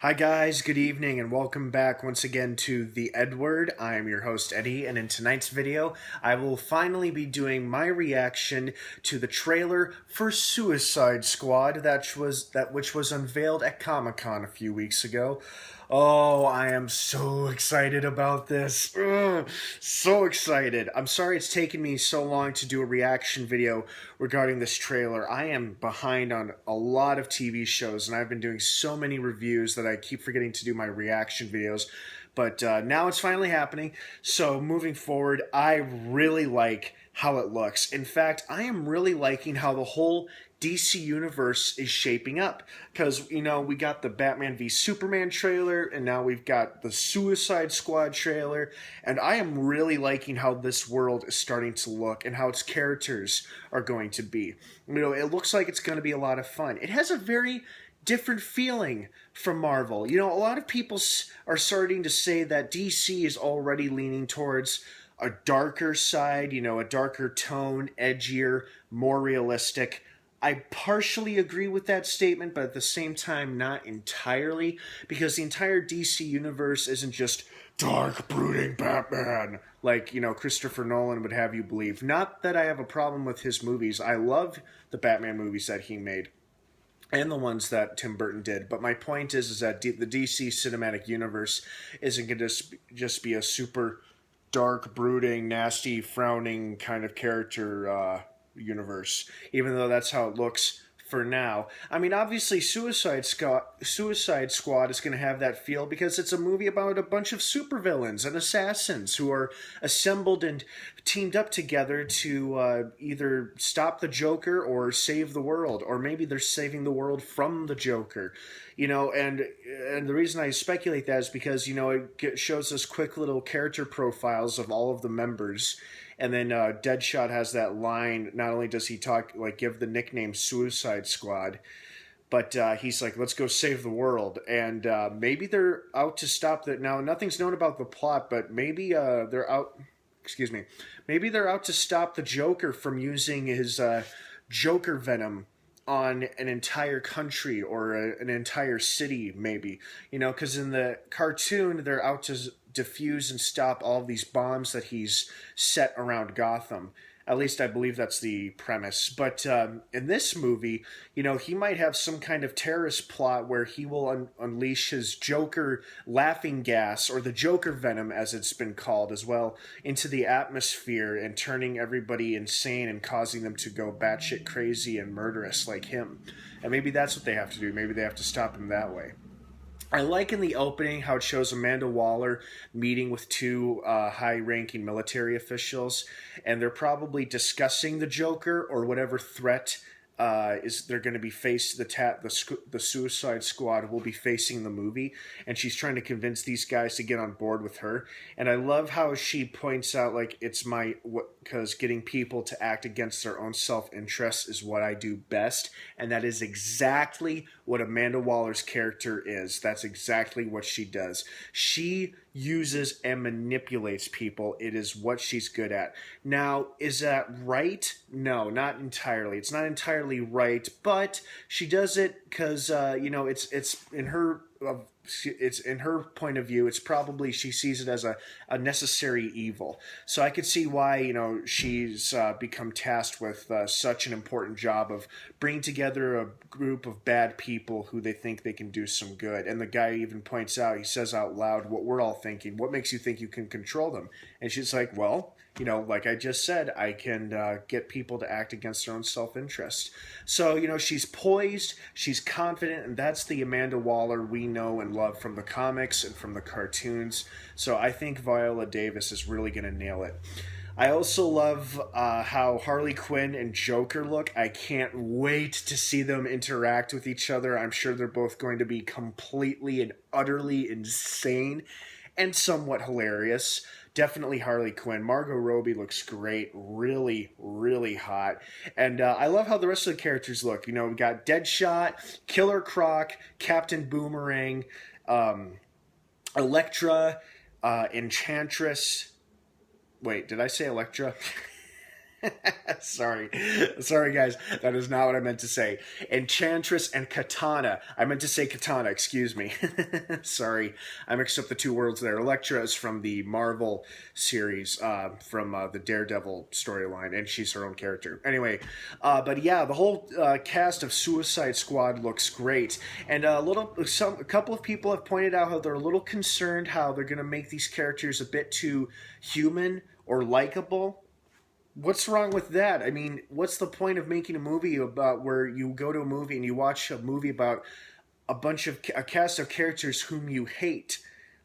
Hi, guys, good evening, and welcome back once again to The Edward. I am your host, Eddie, and in tonight's video, I will finally be doing my reaction to the trailer for Suicide Squad which was unveiled at Comic-Con a few weeks ago. Oh, I am so excited about this. Ugh, so excited. I'm sorry it's taken me so long to do a reaction video regarding this trailer. I am behind on a lot of TV shows, and I've been doing so many reviews that I keep forgetting to do my reaction videos. But now it's finally happening. So moving forward, I really like how it looks. In fact, I am really liking how the whole DC universe is shaping up. Because, we got the Batman v Superman trailer, and now we've got the Suicide Squad trailer. And I am really liking how this world is starting to look and how its characters are going to be. It looks like it's going to be a lot of fun. It has a very different feeling from Marvel. A lot of people are starting to say that DC is already leaning towards a darker side, a darker tone, edgier, more realistic. I partially agree with that statement, but at the same time, not entirely, because the entire DC universe isn't just dark, brooding Batman, like, Christopher Nolan would have you believe. Not that I have a problem with his movies. I love the Batman movies that he made and the ones that Tim Burton did. But my point is that the DC cinematic universe isn't going to just be a super dark, brooding, nasty, frowning kind of character universe, even though that's how it looks for now. I mean, obviously, Suicide Squad is going to have that feel because it's a movie about a bunch of supervillains and assassins who are assembled and teamed up together to either stop the Joker or save the world, or maybe they're saving the world from the Joker. And the reason I speculate that is because it shows us quick little character profiles of all of the members. And then Deadshot has that line. Not only does he give the nickname Suicide Squad, but he's like, let's go save the world. And maybe they're out to stop that. Now, nothing's known about the plot, but maybe they're out. Excuse me. Maybe they're out to stop the Joker from using his Joker venom on an entire country or an entire city, maybe. Because in the cartoon, they're out to defuse and stop all of these bombs that he's set around Gotham. At least I believe that's the premise. But in this movie, he might have some kind of terrorist plot where he will unleash his Joker laughing gas, or the Joker venom as it's been called as well, into the atmosphere and turning everybody insane and causing them to go batshit crazy and murderous like him. And maybe that's what they have to do. Maybe they have to stop him that way. I like in the opening how it shows Amanda Waller meeting with two high-ranking military officials, and they're probably discussing the Joker or whatever threat is they're going to be faced. The Suicide Squad will be facing the movie, and she's trying to convince these guys to get on board with her. And I love how she points out because getting people to act against their own self-interest is what I do best, and that is exactly what Amanda Waller's character is. That's exactly what she does. She uses and manipulates people. It is what she's good at. Now, is that right? No, not entirely. It's not entirely right, but she does it because it's in her point of view. It's probably she sees it as a necessary evil. So I could see why she's become tasked with such an important job of bringing together a group of bad people who they think they can do some good. And the guy even points out, he says out loud what we're all thinking. What makes you think you can control them? And she's like, well, like I just said, I can get people to act against their own self-interest. So, she's poised, she's confident, and that's the Amanda Waller we know and love from the comics and from the cartoons. So I think Viola Davis is really going to nail it. I also love how Harley Quinn and Joker look. I can't wait to see them interact with each other. I'm sure they're both going to be completely and utterly insane and somewhat hilarious. Definitely Harley Quinn. Margot Robbie looks great. Really, really hot. And I love how the rest of the characters look. We got Deadshot, Killer Croc, Captain Boomerang, Elektra, Enchantress. Wait, did I say Elektra? Sorry. Sorry, guys. That is not what I meant to say. Enchantress and Katana. I meant to say Katana, excuse me. Sorry. I mixed up the two words there. Elektra is from the Marvel series, from the Daredevil storyline, and she's her own character. Anyway, but yeah, the whole cast of Suicide Squad looks great. And a couple of people have pointed out how they're a little concerned how they're going to make these characters a bit too human or likable. What's wrong with that? I mean, what's the point of making a movie about where you go to a movie and you watch a movie about a cast of characters whom you hate?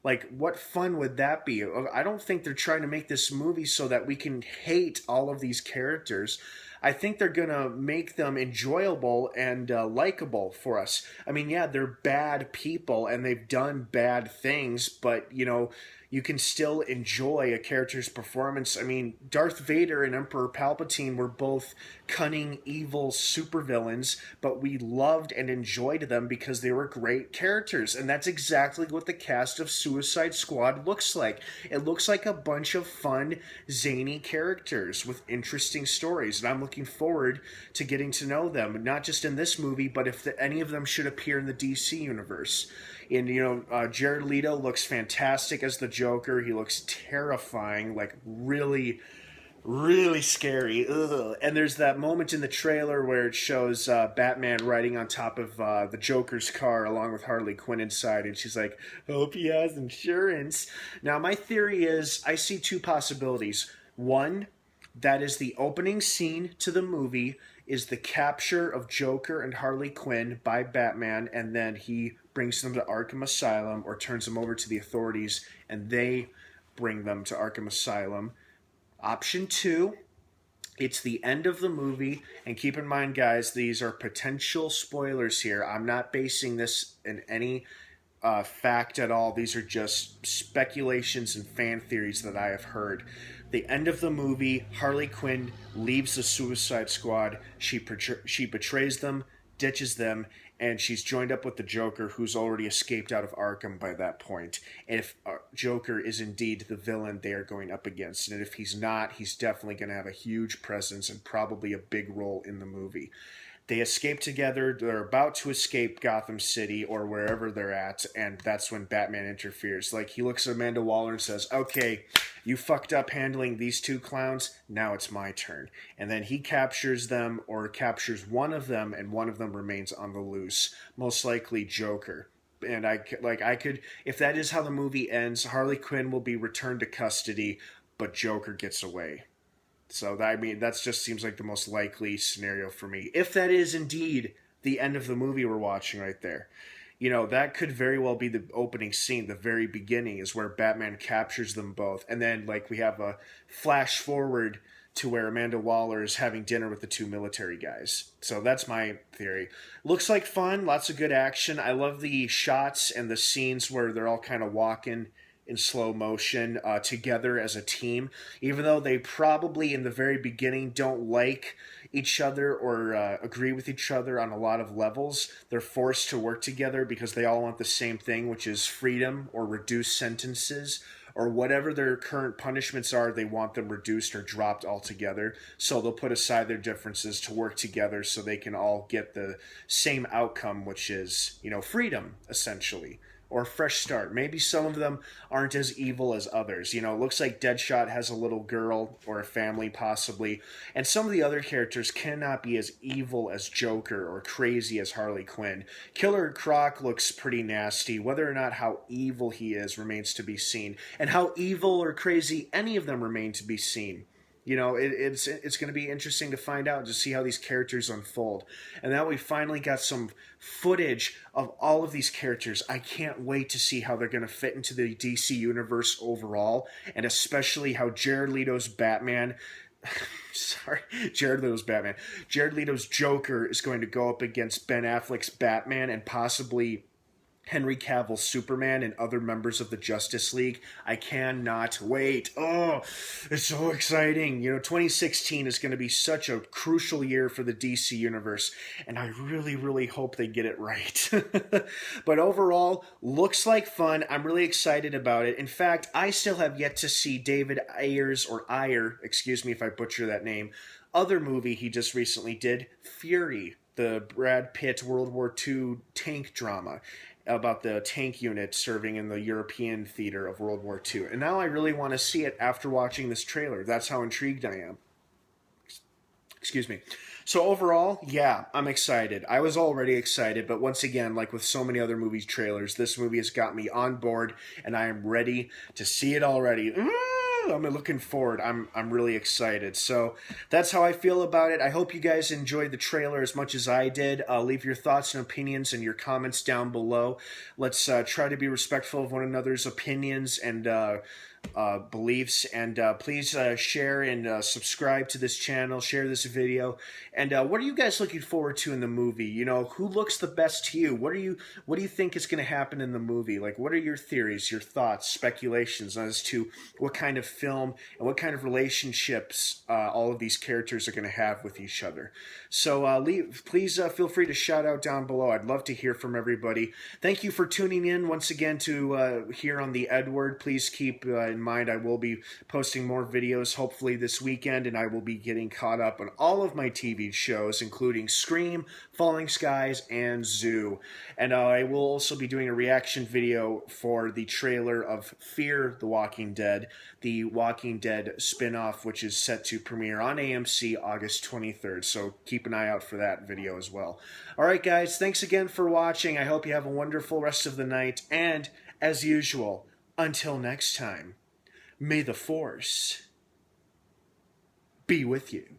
Like, what fun would that be? I don't think they're trying to make this movie so that we can hate all of these characters. I think they're gonna make them enjoyable and likable for us. I mean, yeah, they're bad people and they've done bad things, but you can still enjoy a character's performance. I mean, Darth Vader and Emperor Palpatine were both cunning, evil supervillains, but we loved and enjoyed them because they were great characters. And that's exactly what the cast of Suicide Squad looks like. It looks like a bunch of fun, zany characters with interesting stories. And I'm looking forward to getting to know them, not just in this movie, but if any of them should appear in the DC universe. And, Jared Leto looks fantastic as the Joker. He looks terrifying, like really, really scary. Ugh. And there's that moment in the trailer where it shows Batman riding on top of the Joker's car along with Harley Quinn inside. And she's like, hope he has insurance. Now, my theory is I see two possibilities. One, that is the opening scene to the movie is the capture of Joker and Harley Quinn by Batman, and then he brings them to Arkham Asylum or turns them over to the authorities, and they bring them to Arkham Asylum. Option two, it's the end of the movie, and keep in mind, guys, these are potential spoilers here. I'm not basing this in any fact at all. These are just speculations and fan theories that I have heard. The end of the movie, Harley Quinn leaves the Suicide Squad. She betrays them, ditches them, and she's joined up with the Joker, who's already escaped out of Arkham by that point. And if Joker is indeed the villain they are going up against, and if he's not, he's definitely going to have a huge presence and probably a big role in the movie. They escape together. They're about to escape Gotham City or wherever they're at, and that's when Batman interferes. Like, he looks at Amanda Waller and says, okay, you fucked up handling these two clowns, now it's my turn. And then he captures them, or captures one of them, and one of them remains on the loose. Most likely Joker. And I could, if that is how the movie ends, Harley Quinn will be returned to custody, but Joker gets away. So, that just seems like the most likely scenario for me. If that is indeed the end of the movie we're watching right there. That could very well be the opening scene. The very beginning is where Batman captures them both. And then, we have a flash forward to where Amanda Waller is having dinner with the two military guys. So that's my theory. Looks like fun. Lots of good action. I love the shots and the scenes where they're all kind of walking in slow motion together as a team, even though they probably in the very beginning don't like each other or agree with each other on a lot of levels. They're forced to work together because they all want the same thing, which is freedom or reduced sentences, or whatever their current punishments are, they want them reduced or dropped altogether. So they'll put aside their differences to work together so they can all get the same outcome, which is, freedom, essentially. Or a fresh start. Maybe some of them aren't as evil as others. It looks like Deadshot has a little girl or a family possibly. And some of the other characters cannot be as evil as Joker or crazy as Harley Quinn. Killer Croc looks pretty nasty. Whether or not how evil he is remains to be seen. And how evil or crazy any of them remain to be seen. It's going to be interesting to find out, to see how these characters unfold. And now we finally got some footage of all of these characters. I can't wait to see how they're going to fit into the DC universe overall, and especially how Jared Leto's Batman... Jared Leto's Joker is going to go up against Ben Affleck's Batman and possibly Henry Cavill's Superman and other members of the Justice League. I cannot wait. Oh, it's so exciting. 2016 is going to be such a crucial year for the DC Universe, and I really, really hope they get it right. But overall, looks like fun. I'm really excited about it. In fact, I still have yet to see David Ayer, excuse me if I butcher that name, other movie he just recently did, Fury, the Brad Pitt World War II tank drama about the tank unit serving in the European theater of World War II. And now I really want to see it after watching this trailer. That's how intrigued I am. Excuse me. So overall, yeah, I'm excited. I was already excited, but once again, like with so many other movies trailers, this movie has got me on board, and I am ready to see it already. I'm looking forward. I'm really excited. So that's how I feel about it. I hope you guys enjoyed the trailer as much as I did. Leave your thoughts and opinions and your comments down below. Let's try to be respectful of one another's opinions and beliefs, and please share and subscribe to this channel, share this video, and what are you guys looking forward to in the movie? Who looks the best to you? What do you think is going to happen in the movie? Like, what are your theories, your thoughts, speculations as to what kind of film and what kind of relationships all of these characters are going to have with each other? So please feel free to shout out down below. I'd love to hear from everybody. Thank you for tuning in once again to here on the Edward. Please keep in mind I will be posting more videos hopefully this weekend, and I will be getting caught up on all of my TV shows, including Scream, Falling Skies, and Zoo. And I will also be doing a reaction video for the trailer of Fear the Walking Dead, the Walking Dead spin-off, which is set to premiere on AMC August 23rd. So keep an eye out for that video as well. Alright guys, thanks again for watching. I hope you have a wonderful rest of the night, and as usual, until next time, may the Force be with you.